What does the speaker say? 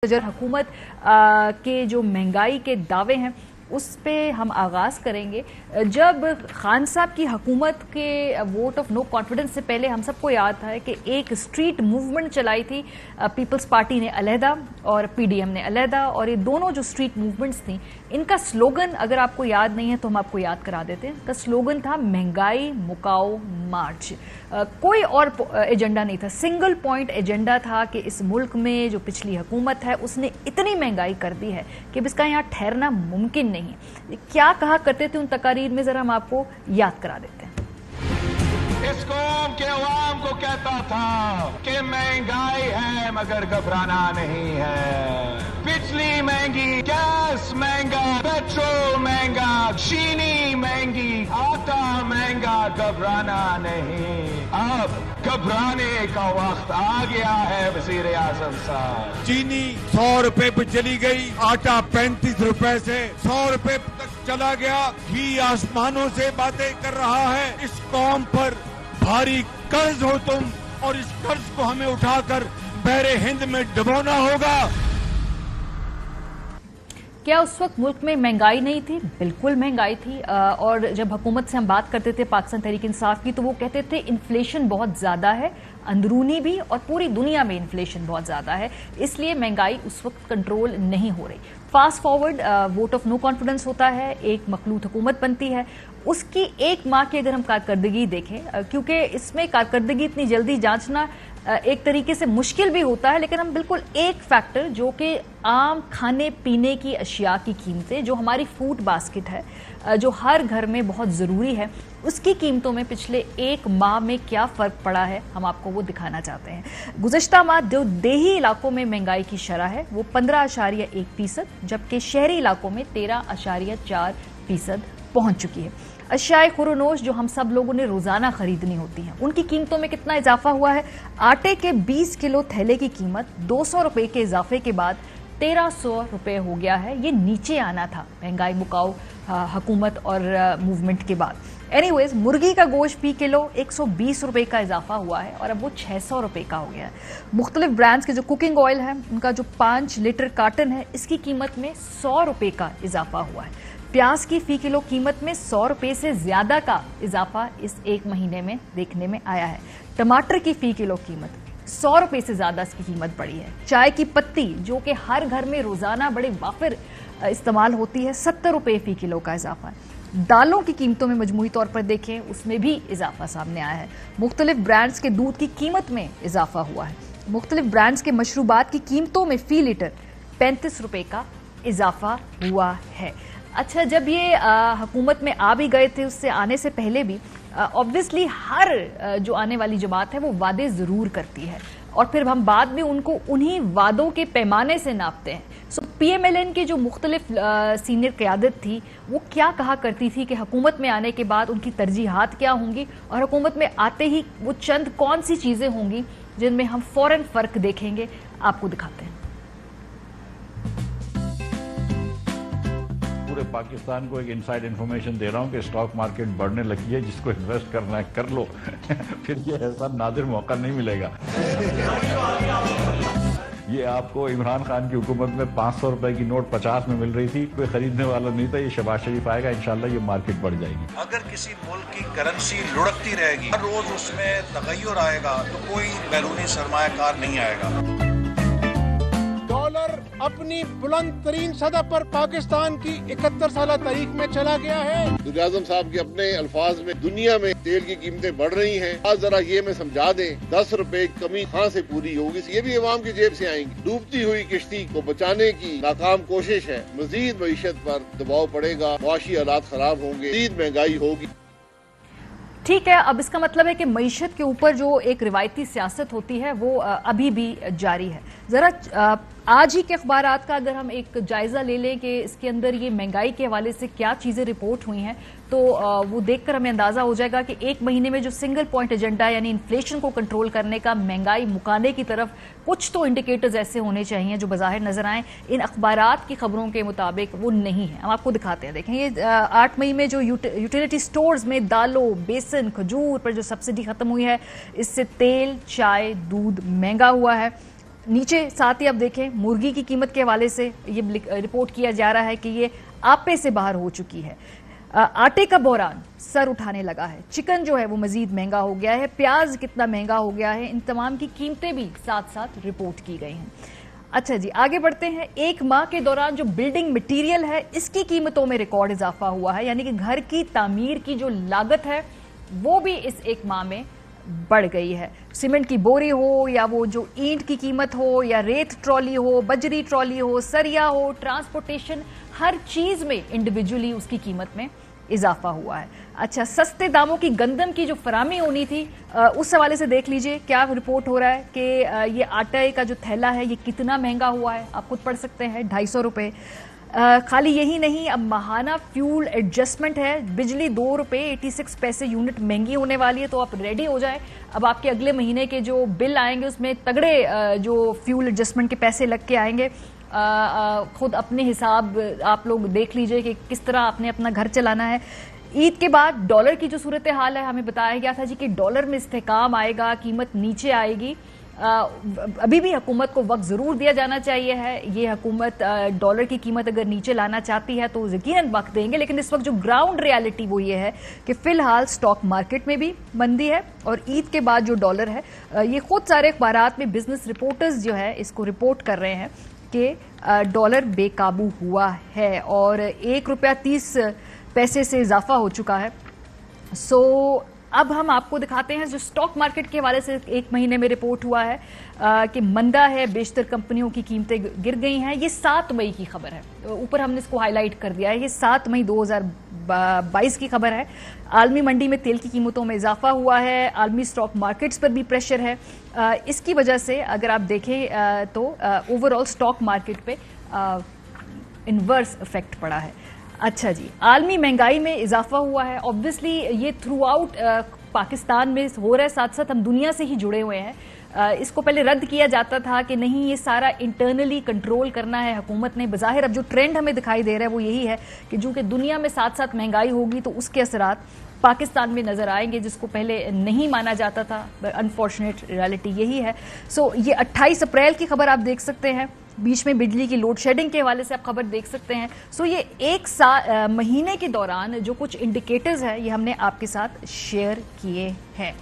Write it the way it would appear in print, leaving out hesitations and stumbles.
जो हुकूमत के जो महंगाई के दावे हैं उस पे हम आगाज़ करेंगे। जब खान साहब की हुकूमत के वोट ऑफ नो कॉन्फिडेंस से पहले हम सबको याद था कि एक स्ट्रीट मूवमेंट चलाई थी पीपल्स पार्टी ने अलहदा और पीडीएम ने अलहदा, और ये दोनों जो स्ट्रीट मूवमेंट्स थी इनका स्लोगन अगर आपको याद नहीं है तो हम आपको याद करा देते हैं। इनका स्लोगन था महंगाई मुकाओ मार्च। कोई और एजेंडा नहीं था, सिंगल पॉइंट एजेंडा था कि इस मुल्क में जो पिछली हुकूमत है उसने इतनी महंगाई कर दी है कि इसका यहाँ ठहरना मुमकिन नहीं है। क्या कहा करते थे उन तकारीर में, जरा हम आपको याद करा देते हैं। इस कौम के अवाम को कहता था कि महंगाई है मगर घबराना नहीं है। बिजली महंगी, गैस महंगा, पेट्रोल महंगा, चीनी महंगी, आटा महंगा, घबराना नहीं। अब घबराने का वक्त आ गया है वजीर आजम साहब। चीनी 100 रुपए पे चली गई, आटा 35 रुपए से 100 रुपए तक चला गया। घी आसमानों से बातें कर रहा है। इस कौम पर भारी कर्ज हो तुम, और इस कर्ज को हमें उठाकर बहरे हिंद में डुबोना होगा। क्या उस वक्त मुल्क में महंगाई नहीं थी? बिल्कुल महंगाई थी। और जब हुकूमत से हम बात करते थे पाकिस्तान तहरीक इंसाफ की तो वो कहते थे इन्फ्लेशन बहुत ज़्यादा है, अंदरूनी भी और पूरी दुनिया में इन्फ्लेशन बहुत ज़्यादा है, इसलिए महंगाई उस वक्त कंट्रोल नहीं हो रही। Fast forward vote of no confidence होता है, एक मखलूत हुकूमत बनती है, उसकी एक माह की अगर हम कारकर्दगी देखें, क्योंकि इसमें कारकर्दगी इतनी जल्दी जांचना एक तरीके से मुश्किल भी होता है, लेकिन हम बिल्कुल एक फैक्टर जो कि आम खाने पीने की अशिया की कीमतें, जो हमारी फूड बास्केट है, जो हर घर में बहुत ज़रूरी है, उसकी कीमतों में पिछले एक माह में क्या फ़र्क पड़ा है हम आपको वो दिखाना चाहते हैं। गुज़श्ता माह जो देही इलाकों में महंगाई की शरह है वो 15.1%, जबकि शहरी इलाकों में 13.4% पहुंच चुकी है। अशियाए खुरोनोश जो हम सब लोगों ने रोजाना खरीदनी होती हैं उनकी कीमतों में कितना इजाफा हुआ है? आटे के 20 किलो थैले की कीमत 200 रुपए के इजाफे के बाद 1300 रुपए हो गया है। ये नीचे आना था महंगाई मुकाओ हुकूमत और मूवमेंट के बाद। एनीवेज, मुर्गी का गोश्त फी किलो 120 रुपए का इजाफा हुआ है और अब वो 600 रुपए का हो गया है। मुख्तलिफ ब्रांड्स के जो कुकिंग ऑयल है उनका जो 5 लीटर कार्टन है इसकी कीमत में 100 रुपए का इजाफा हुआ है। प्याज की फी किलो कीमत में 100 रुपए से ज्यादा का इजाफा इस एक महीने में देखने में आया है। टमाटर की फी किलो कीमत 100 रुपए से ज्यादा इसकी कीमत बढ़ी है। चाय की पत्ती जो कि हर घर में रोजाना बड़े वाफिर इस्तेमाल होती है, 70 रुपए फी किलो का इजाफा है। दालों की कीमतों में मजमूई तौर पर देखें उसमें भी इजाफा सामने आया है। मुख्तलिफ ब्रांड्स के दूध की कीमत में इजाफा हुआ है। मुख्तलिफ ब्रांड्स के मशरूबात की कीमतों में फी लीटर 35 रुपए का इजाफा हुआ है। अच्छा, जब ये हुकूमत में आ भी गए थे उससे आने से पहले भी ऑब्वियसली हर जो आने वाली जमात है वो वादे ज़रूर करती है और फिर हम बाद में उनको उन्हीं वादों के पैमाने से नापते हैं। सो पीएमएलएन की जो मुख्तलिफ सीनियर क़यादत थी वो क्या कहा करती थी कि हुकूमत में आने के बाद उनकी तरजीहात क्या होंगी और हुकूमत में आते ही वो चंद कौन सी चीज़ें होंगी जिनमें हम फ़ौरन फ़र्क देखेंगे, आपको दिखाते हैं। पूरे पाकिस्तान को एक इनसाइड इन्फॉर्मेशन दे रहा हूं कि स्टॉक मार्केट बढ़ने लगी है, जिसको इन्वेस्ट करना है कर लो फिर ये ऐसा नादिर मौका नहीं मिलेगा। ये आपको इमरान खान की हुकूमत में 500 रुपए की नोट 50 में मिल रही थी, कोई खरीदने वाला नहीं था। ये शहबाज शरीफ आएगा, इंशाल्लाह ये मार्केट बढ़ जाएगी। अगर किसी मुल्क की करेंसी लुढ़कती रहेगी, हर रोज उसमें तगय्युर आएगा तो कोई बैरूनी सरमायाकार नहीं आएगा। डॉलर अपनी बुलंद तरीन सतह पर पाकिस्तान की 71 साल तारीख में चला गया है। वज़ीर आज़म साहब के अपने अल्फाज में दुनिया में तेल की कीमतें बढ़ रही हैं। आज जरा ये मैं समझा दें, 10 रुपए कमी कहाँ से पूरी होगी? ये भी अवाम की जेब से आएंगी। डूबती हुई किश्ती को बचाने की नाकाम कोशिश है। मजीद मईशत पर दबाव पड़ेगा, मुआशी हालात खराब होंगे, मजीद महंगाई होगी। ठीक है, अब इसका मतलब है कि मईशत के ऊपर जो एक रिवायती सियासत होती है वो अभी भी जारी है। जरा आज ही के अखबारात का अगर हम एक जायजा ले लें कि इसके अंदर ये महंगाई के हवाले से क्या चीजें रिपोर्ट हुई हैं तो वो देखकर हमें अंदाजा हो जाएगा कि एक महीने में जो सिंगल पॉइंट एजेंडा यानी इन्फ्लेशन को कंट्रोल करने का, महंगाई मुकाने की तरफ कुछ तो इंडिकेटर्स ऐसे होने चाहिए जो बज़ाहिर नजर आए। इन अखबारात की खबरों के मुताबिक वो नहीं है। हम आपको दिखाते हैं, देखें ये 8 मई में जो यूटिलिटी स्टोर्स में दालों, बेसन, खजूर पर जो सब्सिडी खत्म हुई है, इससे तेल, चाय, दूध महंगा हुआ है। नीचे साथ ही आप देखें मुर्गी की कीमत के हवाले से ये रिपोर्ट किया जा रहा है कि ये आपे से बाहर हो चुकी है। आटे का बहरान सर उठाने लगा है, चिकन जो है वो मजीद महंगा हो गया है, प्याज कितना महंगा हो गया है, इन तमाम की कीमतें भी साथ साथ रिपोर्ट की गई हैं। अच्छा जी, आगे बढ़ते हैं। एक माह के दौरान जो बिल्डिंग मटेरियल है इसकी कीमतों में रिकॉर्ड इजाफा हुआ है, यानी कि घर की तामीर की जो लागत है वो भी इस एक माह में बढ़ गई है। सीमेंट की बोरी हो या वो जो ईंट की कीमत हो या रेत ट्रॉली हो, बजरी ट्रॉली हो, सरिया हो, ट्रांसपोर्टेशन, हर चीज में इंडिविजुअली उसकी कीमत में इजाफा हुआ है। अच्छा, सस्ते दामों की गंदम की जो फरामी होनी थी उस हवाले से देख लीजिए क्या रिपोर्ट हो रहा है कि ये आटे का जो थैला है ये कितना महंगा हुआ है, आप खुद पढ़ सकते हैं, 250 रुपये। खाली यही नहीं, अब माहाना फ्यूल एडजस्टमेंट है, बिजली 2 रुपये 86 पैसे यूनिट महंगी होने वाली है, तो आप रेडी हो जाएं। अब आपके अगले महीने के जो बिल आएंगे उसमें तगड़े जो फ्यूल एडजस्टमेंट के पैसे लग के आएंगे। खुद अपने हिसाब आप लोग देख लीजिए कि किस तरह आपने अपना घर चलाना है। ईद के बाद डॉलर की जो सूरत हाल है, हमें बताया गया था जी कि डॉलर में इस्तेहकाम आएगा, कीमत नीचे आएगी। अभी भी हुकूमत को वक्त जरूर दिया जाना चाहिए है। ये हुकूमत डॉलर की कीमत अगर नीचे लाना चाहती है तो यकीनन वक्त देंगे, लेकिन इस वक्त जो ग्राउंड रियलिटी वो ये है कि फिलहाल स्टॉक मार्केट में भी मंदी है और ईद के बाद जो डॉलर है ये खुद सारे अखबारात में बिजनेस रिपोर्टर्स जो है इसको रिपोर्ट कर रहे हैं कि डॉलर बेकाबू हुआ है और 1 रुपया 30 पैसे से इजाफा हो चुका है। अब हम आपको दिखाते हैं जो स्टॉक मार्केट के हवाले से एक महीने में रिपोर्ट हुआ है कि मंदा है, बेशतर कंपनियों की कीमतें गिर गई हैं। ये 7 मई की खबर है, ऊपर हमने इसको हाईलाइट कर दिया है, ये 7 मई 2022 की खबर है। आलमी मंडी में तेल की कीमतों में इजाफा हुआ है, आलमी स्टॉक मार्केट्स पर भी प्रेशर है। इसकी वजह से अगर आप देखें तो ओवरऑल स्टॉक मार्केट पे इन्वर्स इफेक्ट पड़ा है। अच्छा जी, आलमी महंगाई में इजाफा हुआ है। ऑब्वियसली ये थ्रू आउट पाकिस्तान में हो रहा है, साथ साथ हम दुनिया से ही जुड़े हुए हैं। इसको पहले रद्द किया जाता था कि नहीं, ये सारा इंटरनली कंट्रोल करना है हुकूमत ने। बज़ाहिर अब जो ट्रेंड हमें दिखाई दे रहा है वो यही है कि चूंकि दुनिया में साथ साथ महंगाई होगी तो उसके असरात पाकिस्तान में नजर आएंगे, जिसको पहले नहीं माना जाता था। अनफॉर्चुनेट रियलिटी यही है। ये 28 अप्रैल की खबर आप देख सकते हैं, बीच में बिजली की लोड शेडिंग के हवाले से आप खबर देख सकते हैं। ये एक महीने के दौरान जो कुछ इंडिकेटर्स है ये हमने आपके साथ शेयर किए हैं।